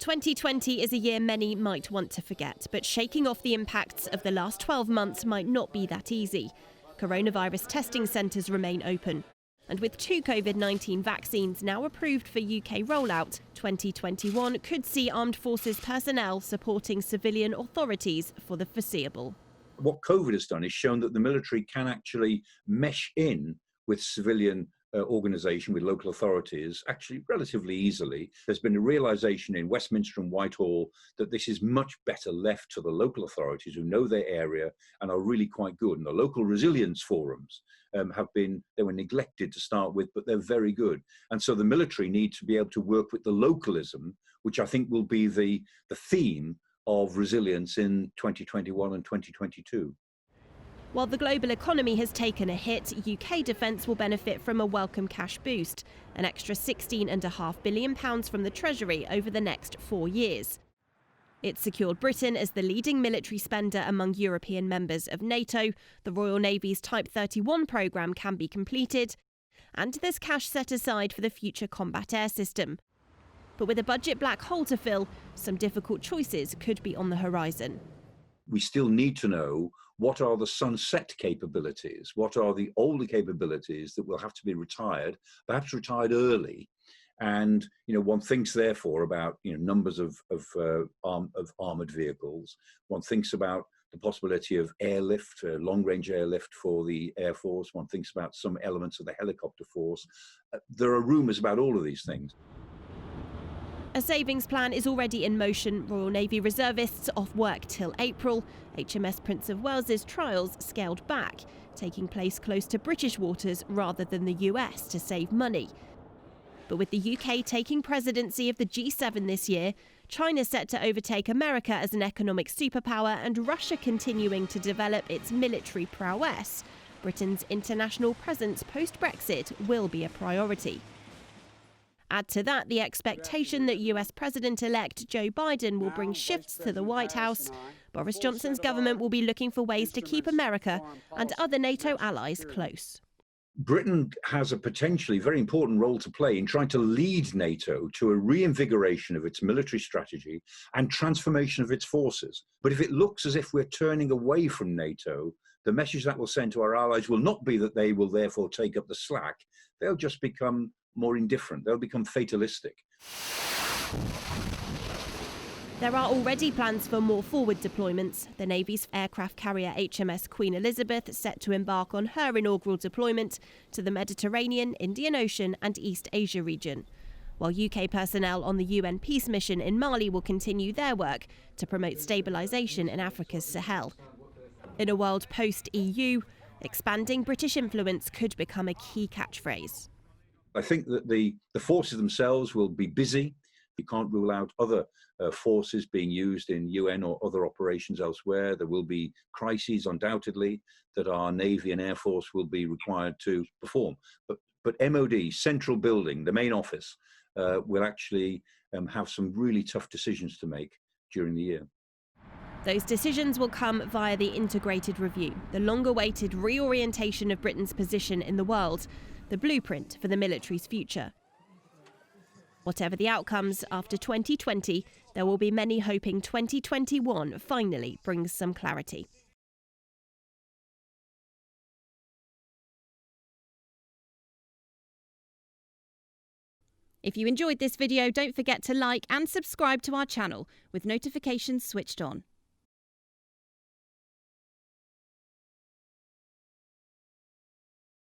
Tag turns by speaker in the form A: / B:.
A: 2020 is a year many might want to forget, but shaking off the impacts of the last 12 months might not be that easy. Coronavirus testing centres remain open. And with 2 COVID-19 vaccines now approved for UK rollout, 2021 could see armed forces personnel supporting civilian authorities for the foreseeable.
B: What COVID has done is shown that the military can actually mesh in with civilian organisation, with local authorities, actually relatively easily. There's been a realisation in Westminster and Whitehall that this is much better left to the local authorities who know their area and are really quite good. And the local resilience forums they were neglected to start with, but they're very good. And so the military need to be able to work with the localism, which I think will be the theme of resilience in 2021 and 2022.
A: While the global economy has taken a hit, UK defence will benefit from a welcome cash boost, an extra £16.5 billion from the Treasury over the next 4 years. It secured Britain as the leading military spender among European members of NATO, the Royal Navy's Type 31 programme can be completed, and there's cash set aside for the Future Combat Air System. But with a budget black hole to fill, some difficult choices could be on the horizon.
B: We still need to know what are the sunset capabilities, what are the older capabilities that will have to be retired, perhaps retired early. And one thinks therefore about numbers of armoured vehicles. One thinks about the possibility of airlift, long-range airlift for the Air Force. One thinks about some elements of the helicopter force. There are rumours about all of these things.
A: A savings plan is already in motion. Royal Navy reservists off work till April. HMS Prince of Wales's trials scaled back, taking place close to British waters rather than the US to save money. But with the UK taking presidency of the G7 this year, China set to overtake America as an economic superpower, and Russia continuing to develop its military prowess, Britain's international presence post-Brexit will be a priority. Add to that the expectation that US President-elect Joe Biden will bring shifts to the White House. Boris Johnson's government will be looking for ways to keep America and other NATO allies close.
B: Britain has a potentially very important role to play in trying to lead NATO to a reinvigoration of its military strategy and transformation of its forces. But if it looks as if we're turning away from NATO, the message that will send to our allies will not be that they will therefore take up the slack. They'll just become more indifferent. They'll become fatalistic.
A: There are already plans for more forward deployments. The Navy's aircraft carrier HMS Queen Elizabeth set to embark on her inaugural deployment to the Mediterranean, Indian Ocean and East Asia region, while UK personnel on the UN peace mission in Mali will continue their work to promote stabilisation in Africa's Sahel. In a world post-EU, expanding British influence could become a key catchphrase.
B: I think that the forces themselves will be busy. You can't rule out other forces being used in UN or other operations elsewhere. There will be crises, undoubtedly, that our Navy and Air Force will be required to perform. But MOD, central building, the main office, will actually have some really tough decisions to make during the year.
A: Those decisions will come via the integrated review, the long-awaited reorientation of Britain's position in the world, the blueprint for the military's future. Whatever the outcomes, after 2020, there will be many hoping 2021 finally brings some clarity. If you enjoyed this video, don't forget to like and subscribe to our channel with notifications switched on.